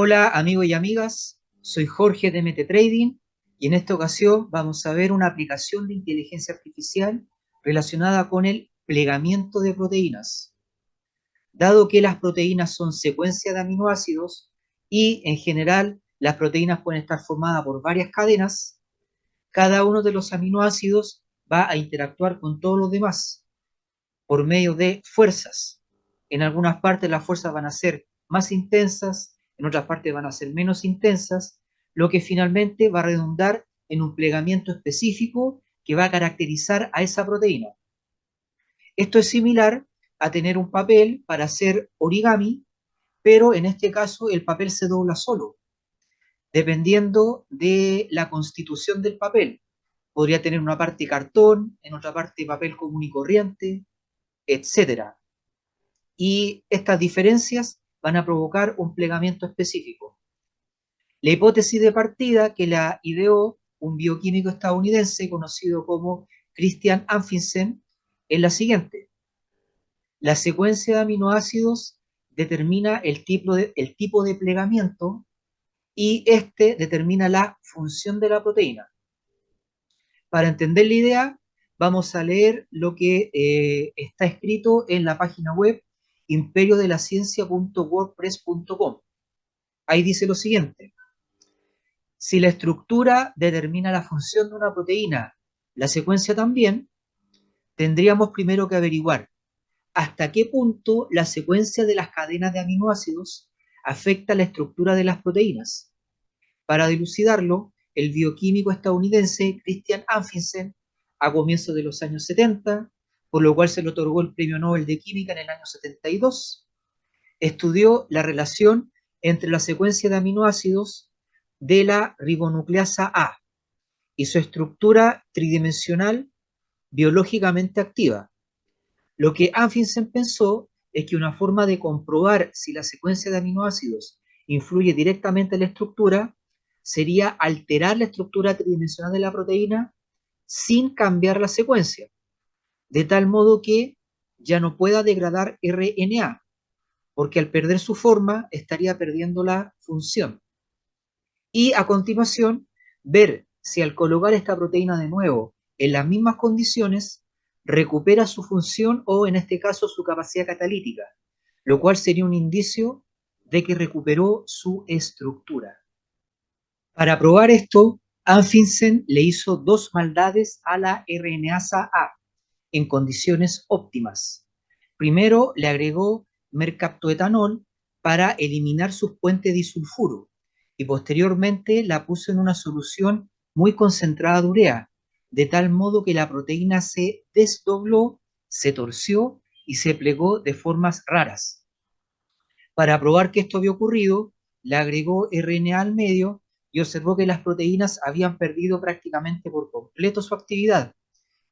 Hola amigos y amigas, soy Jorge de MT Trading y en esta ocasión vamos a ver una aplicación de inteligencia artificial relacionada con el plegamiento de proteínas. Dado que las proteínas son secuencias de aminoácidos y en general las proteínas pueden estar formadas por varias cadenas, cada uno de los aminoácidos va a interactuar con todos los demás por medio de fuerzas. En algunas partes las fuerzas van a ser más intensas, en otras partes van a ser menos intensas, lo que finalmente va a redundar en un plegamiento específico que va a caracterizar a esa proteína. Esto es similar a tener un papel para hacer origami, pero en este caso el papel se dobla solo, dependiendo de la constitución del papel. Podría tener una parte cartón, en otra parte papel común y corriente, etcétera. Y estas diferencias van a provocar un plegamiento específico. La hipótesis de partida que la ideó un bioquímico estadounidense conocido como Christian Amundsen es la siguiente. La secuencia de aminoácidos determina el tipo de plegamiento y este determina la función de la proteína. Para entender la idea, vamos a leer lo que está escrito en la página web imperiodelaCiencia.wordpress.com. Ahí dice lo siguiente: si la estructura determina la función de una proteína, la secuencia también, tendríamos primero que averiguar hasta qué punto la secuencia de las cadenas de aminoácidos afecta la estructura de las proteínas. Para dilucidarlo, el bioquímico estadounidense Christian Amundsen, a comienzos de los años 70, por lo cual se le otorgó el Premio Nobel de Química en el año 72, estudió la relación entre la secuencia de aminoácidos de la ribonucleasa A y su estructura tridimensional biológicamente activa. Lo que Amundsen pensó es que una forma de comprobar si la secuencia de aminoácidos influye directamente en la estructura sería alterar la estructura tridimensional de la proteína sin cambiar la secuencia, de tal modo que ya no pueda degradar RNA, porque al perder su forma estaría perdiendo la función. Y a continuación, ver si al colocar esta proteína de nuevo en las mismas condiciones, recupera su función o en este caso su capacidad catalítica, lo cual sería un indicio de que recuperó su estructura. Para probar esto, Amundsen le hizo dos maldades a la RNasa A en condiciones óptimas. Primero le agregó mercaptoetanol para eliminar sus puentes disulfuro y posteriormente la puso en una solución muy concentrada de urea, de tal modo que la proteína se desdobló, se torció y se plegó de formas raras. Para probar que esto había ocurrido, le agregó RNA al medio y observó que las proteínas habían perdido prácticamente por completo su actividad,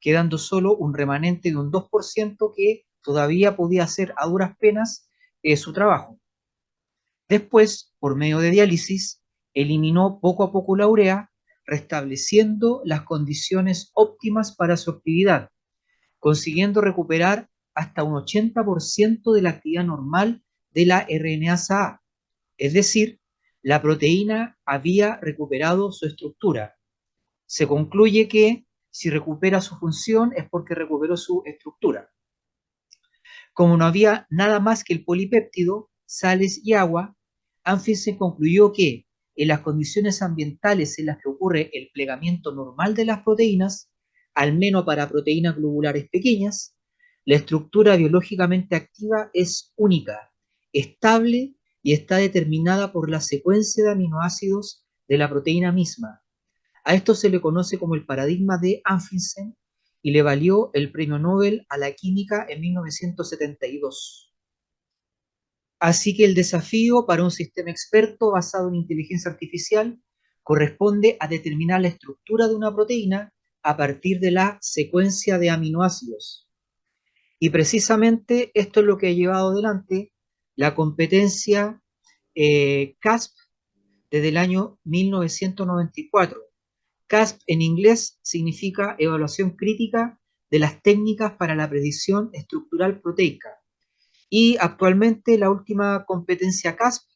quedando solo un remanente de un 2% que todavía podía hacer a duras penas su trabajo. Después, por medio de diálisis, eliminó poco a poco la urea, restableciendo las condiciones óptimas para su actividad, consiguiendo recuperar hasta un 80% de la actividad normal de la RNasa A. Es decir, la proteína había recuperado su estructura. Se concluye que si recupera su función es porque recuperó su estructura. Como no había nada más que el polipéptido, sales y agua, Amundsen concluyó que en las condiciones ambientales en las que ocurre el plegamiento normal de las proteínas, al menos para proteínas globulares pequeñas, la estructura biológicamente activa es única, estable y está determinada por la secuencia de aminoácidos de la proteína misma. A esto se le conoce como el paradigma de Amundsen y le valió el Premio Nobel a la Química en 1972. Así que el desafío para un sistema experto basado en inteligencia artificial corresponde a determinar la estructura de una proteína a partir de la secuencia de aminoácidos. Y precisamente esto es lo que ha llevado adelante la competencia CASP desde el año 1994. CASP en inglés significa Evaluación Crítica de las Técnicas para la Predicción Estructural Proteica. Y actualmente la última competencia CASP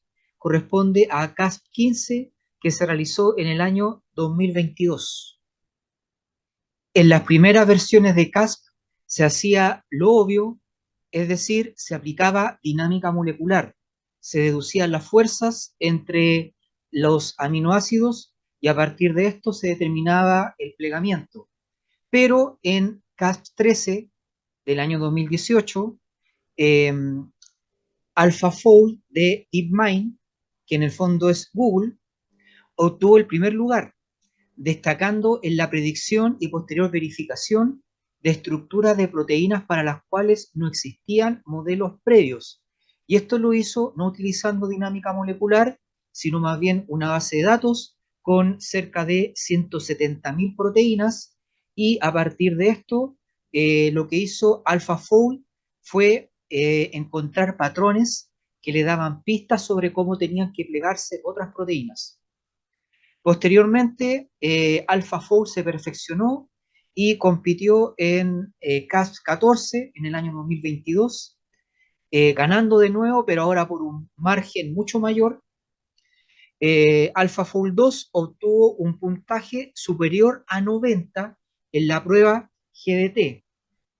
corresponde a CASP-15 que se realizó en el año 2022. En las primeras versiones de CASP se hacía lo obvio, es decir, se aplicaba dinámica molecular, se deducían las fuerzas entre los aminoácidos y a partir de esto se determinaba el plegamiento. Pero en CASP 13 del año 2018, eh, AlphaFold de DeepMind, que en el fondo es Google, obtuvo el primer lugar, destacando en la predicción y posterior verificación de estructuras de proteínas para las cuales no existían modelos previos. Y esto lo hizo no utilizando dinámica molecular, sino más bien una base de datos con cerca de 170.000 proteínas, y a partir de esto lo que hizo AlphaFold fue encontrar patrones que le daban pistas sobre cómo tenían que plegarse otras proteínas. Posteriormente, AlphaFold se perfeccionó y compitió en CASP 14 en el año 2022, ganando de nuevo, pero ahora por un margen mucho mayor. AlphaFold 2 obtuvo un puntaje superior a 90 en la prueba GDT,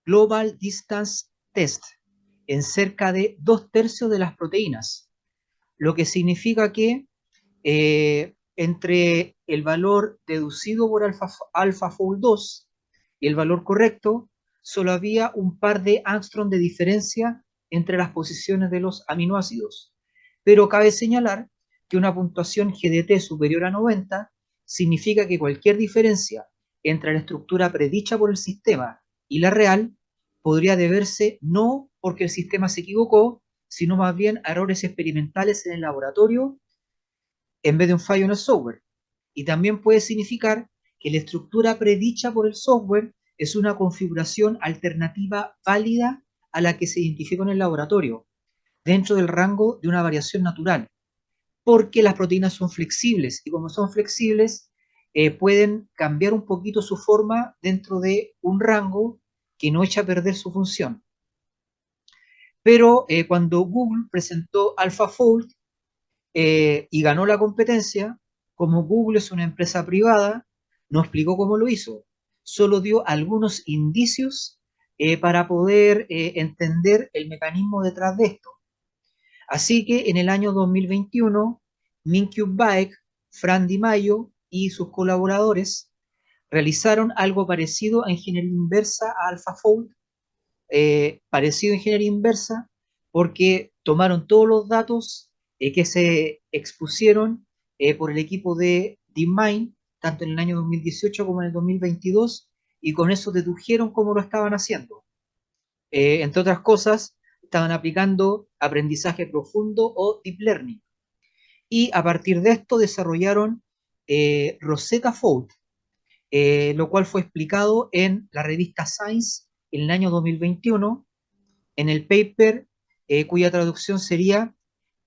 Global Distance Test, en cerca de 2/3 de las proteínas, lo que significa que entre el valor deducido por AlphaFold 2 y el valor correcto, solo había un par de angstrom de diferencia entre las posiciones de los aminoácidos. Pero cabe señalar que una puntuación GDT superior a 90 significa que cualquier diferencia entre la estructura predicha por el sistema y la real podría deberse no porque el sistema se equivocó, sino más bien a errores experimentales en el laboratorio en vez de un fallo en el software. Y también puede significar que la estructura predicha por el software es una configuración alternativa válida a la que se identificó en el laboratorio, dentro del rango de una variación natural, porque las proteínas son flexibles y como son flexibles, pueden cambiar un poquito su forma dentro de un rango que no echa a perder su función. Pero cuando Google presentó AlphaFold, y ganó la competencia, como Google es una empresa privada, no explicó cómo lo hizo, solo dio algunos indicios para poder entender el mecanismo detrás de esto. Así que en el año 2021, Minkyu Baek, Fran Di Maio y sus colaboradores realizaron algo parecido a ingeniería inversa a AlphaFold, parecido a ingeniería inversa, porque tomaron todos los datos que se expusieron por el equipo de DeepMind, tanto en el año 2018 como en el 2022, y con eso dedujeron cómo lo estaban haciendo. Entre otras cosas, estaban aplicando aprendizaje profundo o deep learning. Y a partir de esto desarrollaron Rosetta Fold, lo cual fue explicado en la revista Science en el año 2021, en el paper cuya traducción sería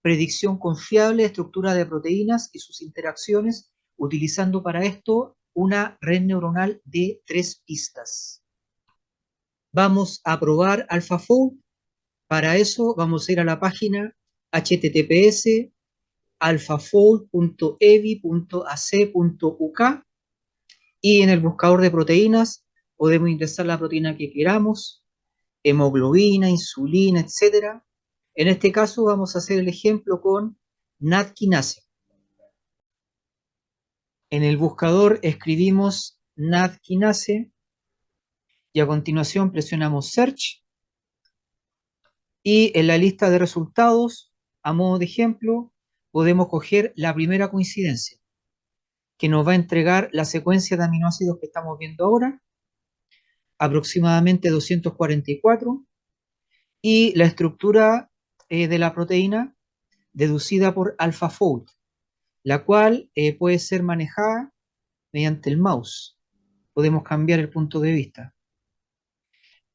predicción confiable de estructura de proteínas y sus interacciones, utilizando para esto una red neuronal de 3 pistas. Vamos a probar AlphaFold. Para eso vamos a ir a la página https://alphafold.evi.ac.uk y en el buscador de proteínas podemos ingresar la proteína que queramos, hemoglobina, insulina, etcétera. En este caso vamos a hacer el ejemplo con NAD quinase. En el buscador escribimos NAD quinase y a continuación presionamos Search y en la lista de resultados, a modo de ejemplo, podemos coger la primera coincidencia que nos va a entregar la secuencia de aminoácidos que estamos viendo ahora, aproximadamente 244, y la estructura de la proteína deducida por AlphaFold, la cual puede ser manejada mediante el mouse. Podemos cambiar el punto de vista.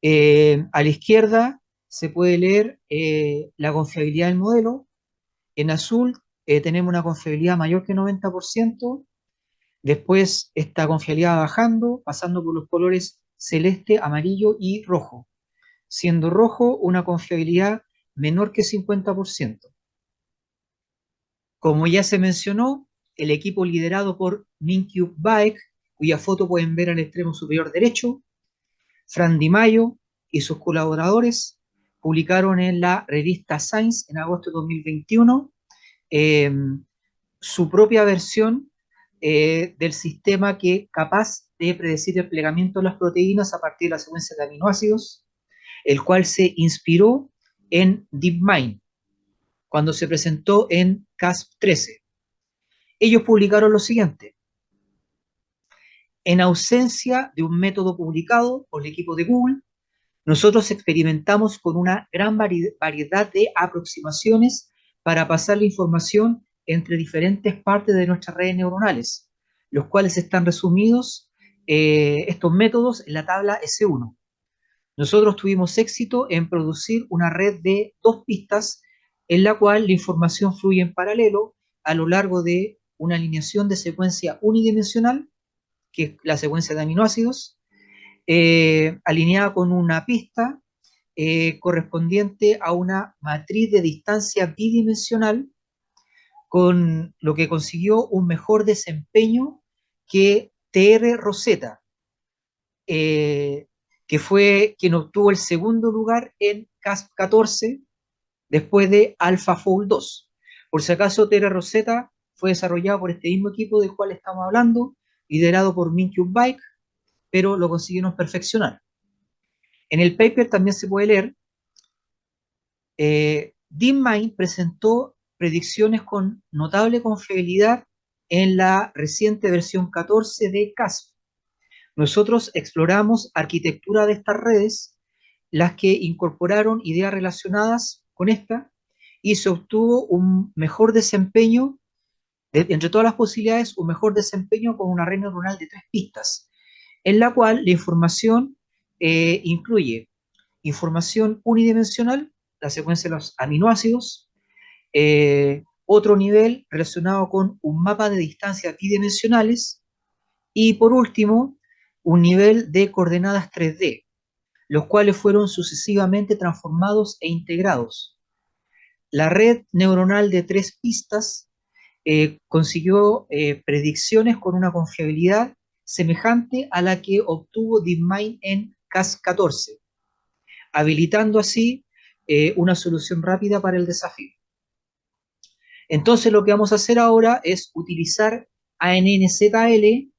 A la izquierda se puede leer la confiabilidad del modelo. En azul tenemos una confiabilidad mayor que 90%. Después esta confiabilidad va bajando, pasando por los colores celeste, amarillo y rojo, siendo rojo una confiabilidad menor que 50%. Como ya se mencionó, el equipo liderado por Minkyu Baek, cuya foto pueden ver al extremo superior derecho, Fran Di Maio y sus colaboradores publicaron en la revista Science en agosto de 2021 eh, su propia versión del sistema que es capaz de predecir el plegamiento de las proteínas a partir de la secuencia de aminoácidos, el cual se inspiró en DeepMind cuando se presentó en CASP 13. Ellos publicaron lo siguiente: en ausencia de un método publicado por el equipo de Google, nosotros experimentamos con una gran variedad de aproximaciones para pasar la información entre diferentes partes de nuestras redes neuronales, los cuales están resumidos, estos métodos, en la tabla S1. Nosotros tuvimos éxito en producir una red de 2 pistas en la cual la información fluye en paralelo a lo largo de una alineación de secuencia unidimensional, que es la secuencia de aminoácidos, alineada con una pista correspondiente a una matriz de distancia bidimensional, con lo que consiguió un mejor desempeño que TR Rosetta, eh, que fue quien obtuvo el segundo lugar en CASP 14 después de AlphaFold 2. Por si acaso, TR Rosetta fue desarrollado por este mismo equipo del cual estamos hablando, liderado por Minkyu Baek, pero lo consiguieron perfeccionar. En el paper también se puede leer, DeepMind presentó predicciones con notable confiabilidad en la reciente versión 14 de CASP. Nosotros exploramos arquitectura de estas redes, las que incorporaron ideas relacionadas con esta, y se obtuvo un mejor desempeño, entre todas las posibilidades, un mejor desempeño con una red neuronal de 3 pistas, en la cual la información incluye información unidimensional, la secuencia de los aminoácidos, otro nivel relacionado con un mapa de distancias bidimensionales y por último un nivel de coordenadas 3D, los cuales fueron sucesivamente transformados e integrados. La red neuronal de 3 pistas consiguió predicciones con una confiabilidad semejante a la que obtuvo DeepMind en CAS14, habilitando así una solución rápida para el desafío. Entonces lo que vamos a hacer ahora es utilizar ANNZL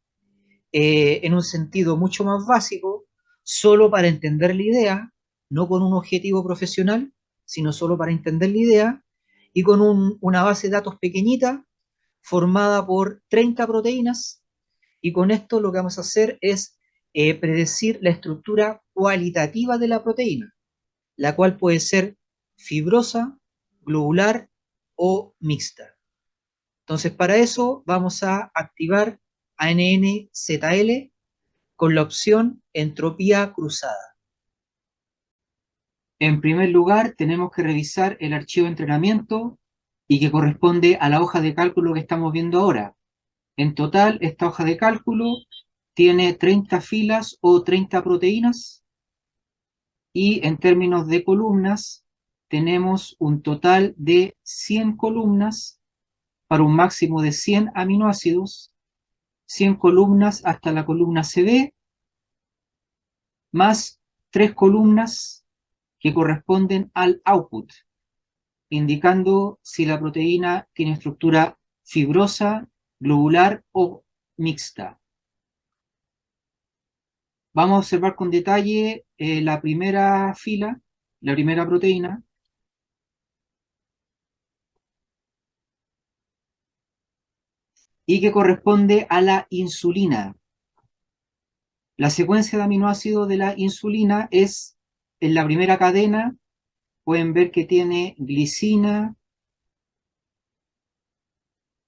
en un sentido mucho más básico, solo para entender la idea, no con un objetivo profesional, sino solo para entender la idea, y con una base de datos pequeñita, formada por 30 proteínas, y con esto lo que vamos a hacer es predecir la estructura cualitativa de la proteína, la cual puede ser fibrosa, globular o mixta. Entonces, para eso vamos a activar ANNZL con la opción entropía cruzada. En primer lugar, tenemos que revisar el archivo de entrenamiento y que corresponde a la hoja de cálculo que estamos viendo ahora. En total, esta hoja de cálculo tiene 30 filas o 30 proteínas y en términos de columnas tenemos un total de 100 columnas para un máximo de 100 aminoácidos, 100 columnas hasta la columna CD, más 3 columnas que corresponden al output, indicando si la proteína tiene estructura fibrosa, globular o mixta. Vamos a observar con detalle la primera fila, la primera proteína, y que corresponde a la insulina. La secuencia de aminoácidos de la insulina es, en la primera cadena, pueden ver que tiene glicina,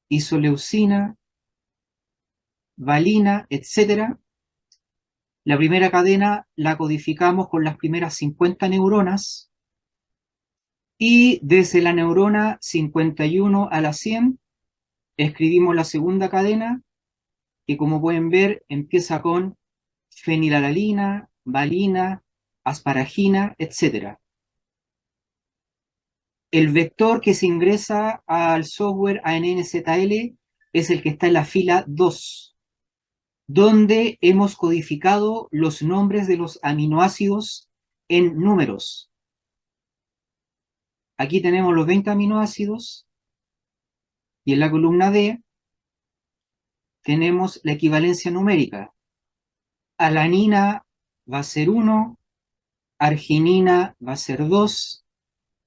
isoleucina, valina, etc. La primera cadena la codificamos con las primeras 50 neuronas y desde la neurona 51 a la 100 escribimos la segunda cadena, que como pueden ver empieza con fenilalanina, valina, asparagina, etc. El vector que se ingresa al software ANNZL es el que está en la fila 2, donde hemos codificado los nombres de los aminoácidos en números. Aquí tenemos los 20 aminoácidos y en la columna D tenemos la equivalencia numérica. Alanina va a ser 1, arginina va a ser 2,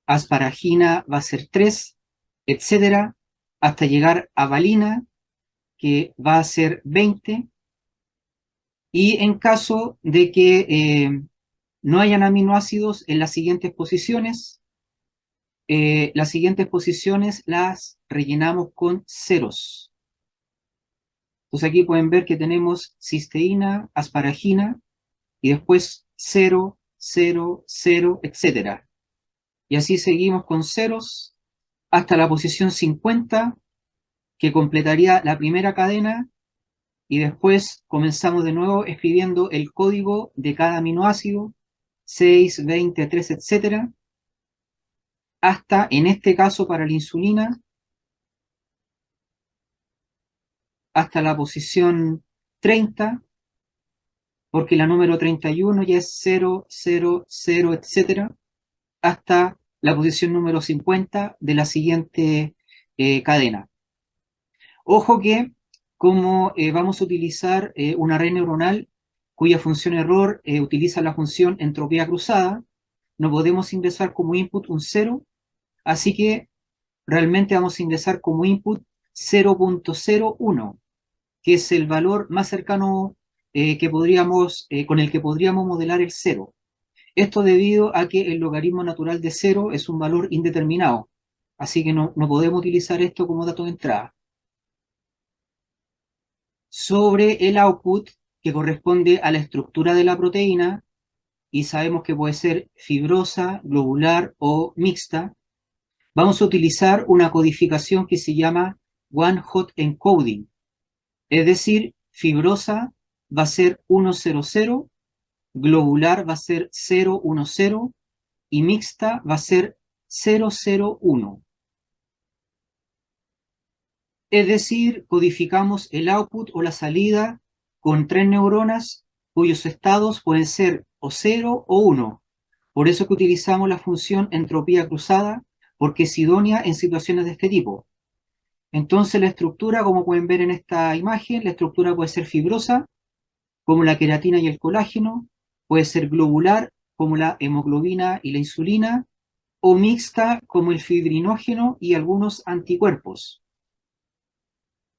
asparagina va a ser 3, etcétera, hasta llegar a valina, que va a ser 20, y en caso de que no hayan aminoácidos en las siguientes posiciones las rellenamos con ceros. Entonces aquí pueden ver que tenemos cisteína, asparagina, y después 0, 0, 0, etcétera. Y así seguimos con ceros hasta la posición 50, que completaría la primera cadena, y después comenzamos de nuevo escribiendo el código de cada aminoácido, 6, 20, 3, etcétera, hasta, en este caso para la insulina, hasta la posición 30, porque la número 31 ya es 0, 0, 0, etcétera, hasta la posición número 50 de la siguiente cadena. Ojo que como vamos a utilizar una red neuronal cuya función error utiliza la función entropía cruzada, no podemos ingresar como input un 0, así que realmente vamos a ingresar como input 0.01, que es el valor más cercano con el que podríamos modelar el 0. Esto debido a que el logaritmo natural de 0 es un valor indeterminado, así que no podemos utilizar esto como dato de entrada. Sobre el output, que corresponde a la estructura de la proteína, y sabemos que puede ser fibrosa, globular o mixta, vamos a utilizar una codificación que se llama One Hot Encoding. Es decir, fibrosa va a ser 100, globular va a ser 010 y mixta va a ser 001. Es decir, codificamos el output o la salida con 3 neuronas cuyos estados pueden ser o 0 o 1. Por eso que utilizamos la función entropía cruzada, porque es idónea en situaciones de este tipo. Entonces la estructura, como pueden ver en esta imagen, la estructura puede ser fibrosa, como la queratina y el colágeno, puede ser globular, como la hemoglobina y la insulina, o mixta, como el fibrinógeno y algunos anticuerpos.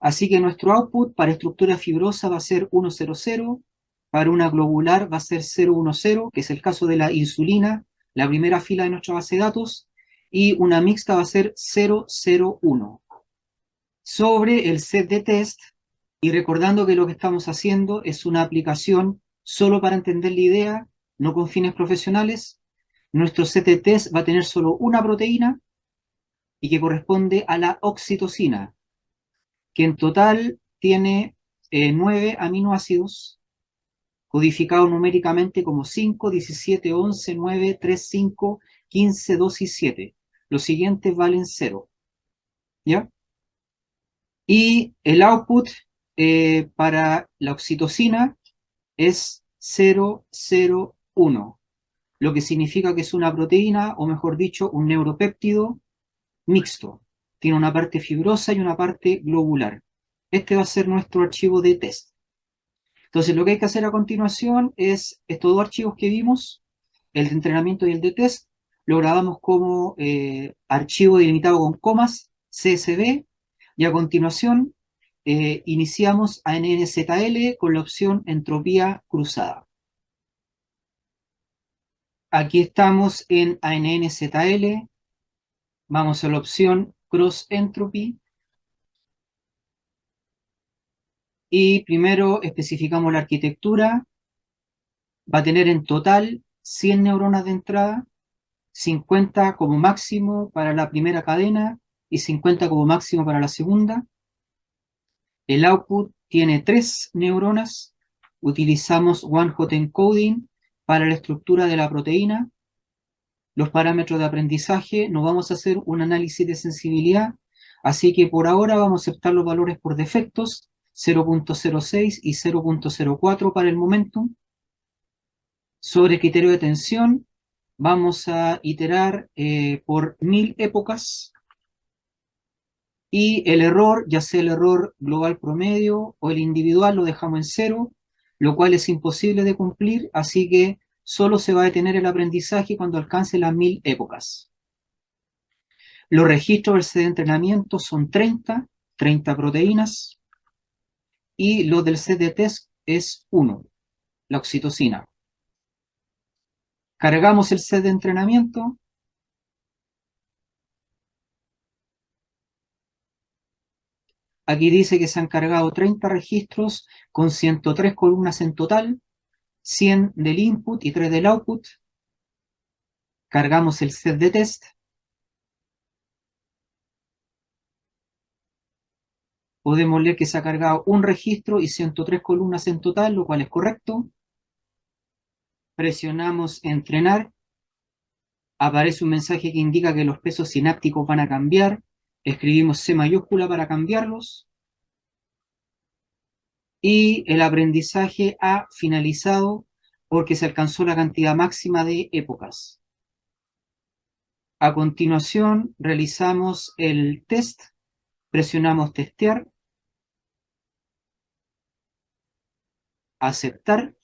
Así que nuestro output para estructura fibrosa va a ser 100, para una globular va a ser 010, que es el caso de la insulina, la primera fila de nuestra base de datos, y una mixta va a ser 001. Sobre el set de test, y recordando que lo que estamos haciendo es una aplicación solo para entender la idea, no con fines profesionales, nuestro set de test va a tener solo una proteína y que corresponde a la oxitocina, que en total tiene 9 aminoácidos codificados numéricamente como 5, 17, 11, 9, 3, 5, 15, 2 y 7. Los siguientes valen 0. ¿Ya? Y el output para la oxitocina es 001, lo que significa que es una proteína, o mejor dicho, un neuropéptido mixto. Tiene una parte fibrosa y una parte globular. Este va a ser nuestro archivo de test. Entonces, lo que hay que hacer a continuación es estos dos archivos que vimos, el de entrenamiento y el de test, lo grabamos como archivo delimitado con comas, CSV, y a continuación iniciamos ANNZL con la opción entropía cruzada. Aquí estamos en ANNZL, vamos a la opción Cross Entropy, y primero especificamos la arquitectura. Va a tener en total 100 neuronas de entrada, 50 como máximo para la primera cadena y 50 como máximo para la segunda. El output tiene 3 neuronas. Utilizamos One Hot Encoding para la estructura de la proteína. los parámetros de aprendizaje, no vamos a hacer un análisis de sensibilidad, así que por ahora vamos a aceptar los valores por defectos, 0.06 y 0.04 para el momentum. Sobre el criterio de tensión, vamos a iterar por 1000 épocas, y el error, ya sea el error global promedio o el individual, lo dejamos en 0, lo cual es imposible de cumplir, así que solo se va a detener el aprendizaje cuando alcance las 1000 épocas. Los registros del set de entrenamiento son 30 proteínas, y los del set de test es 1, la oxitocina. Cargamos el set de entrenamiento. Aquí dice que se han cargado 30 registros con 103 columnas en total, 100 del input y 3 del output. Cargamos el set de test. Podemos leer que se ha cargado un registro y 103 columnas en total, lo cual es correcto. Presionamos entrenar. Aparece un mensaje que indica que los pesos sinápticos van a cambiar. Escribimos C mayúscula para cambiarlos. Y el aprendizaje ha finalizado porque se alcanzó la cantidad máxima de épocas. A continuación, realizamos el test. Presionamos testear. Aceptar.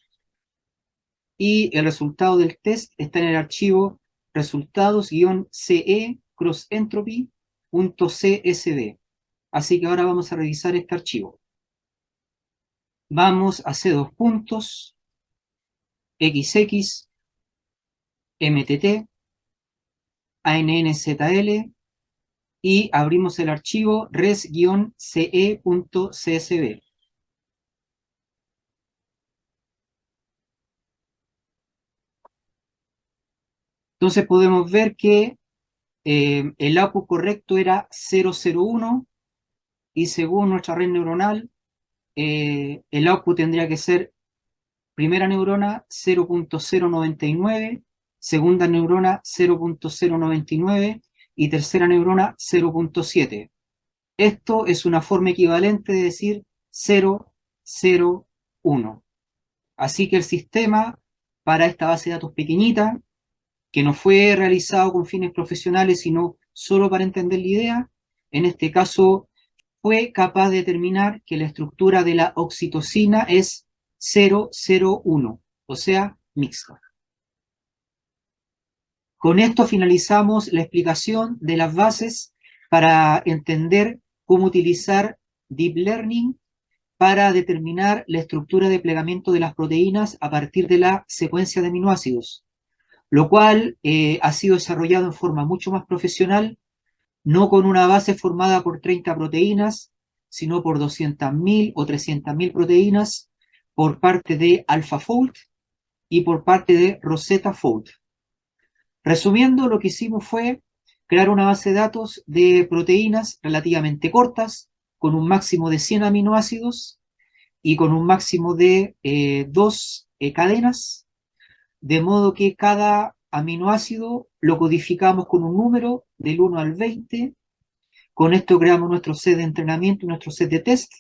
Y el resultado del test está en el archivo resultados-ce crossentropy.csv. Así que ahora vamos a revisar este archivo. Vamos a C2 puntos, XX, MTT, ANNZL, y abrimos el archivo res-ce.csv. Entonces podemos ver que el output correcto era 001, y según nuestra red neuronal, el output tendría que ser primera neurona 0.099, segunda neurona 0.099 y tercera neurona 0.7. Esto es una forma equivalente de decir 001. Así que el sistema, para esta base de datos pequeñita, que no fue realizado con fines profesionales, sino solo para entender la idea, en este caso fue capaz de determinar que la estructura de la oxitocina es 001, o sea, mixta. Con esto finalizamos la explicación de las bases para entender cómo utilizar Deep Learning para determinar la estructura de plegamiento de las proteínas a partir de la secuencia de aminoácidos, lo cual ha sido desarrollado en forma mucho más profesional, no con una base formada por 30 proteínas, sino por 200.000 o 300.000 proteínas por parte de AlphaFold y por parte de Rosetta Fold. Resumiendo, lo que hicimos fue crear una base de datos de proteínas relativamente cortas, con un máximo de 100 aminoácidos y con un máximo de 2 cadenas, de modo que cada aminoácido lo codificamos con un número del 1 al 20. Con esto creamos nuestro set de entrenamiento, nuestro set de test.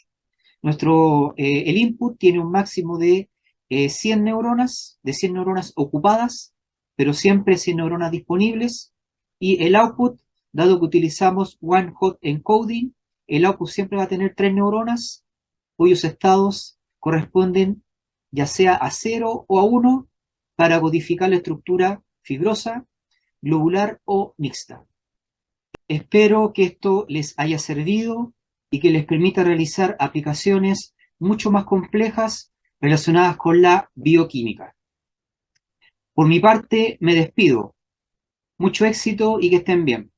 El input tiene un máximo de 100 neuronas, de 100 neuronas ocupadas, pero siempre 100 neuronas disponibles. Y el output, dado que utilizamos one hot encoding, el output siempre va a tener 3 neuronas, cuyos estados corresponden ya sea a 0 o a 1 para codificar la estructura fibrosa, globular o mixta. Espero que esto les haya servido y que les permita realizar aplicaciones mucho más complejas relacionadas con la bioquímica. Por mi parte, me despido. Mucho éxito y que estén bien.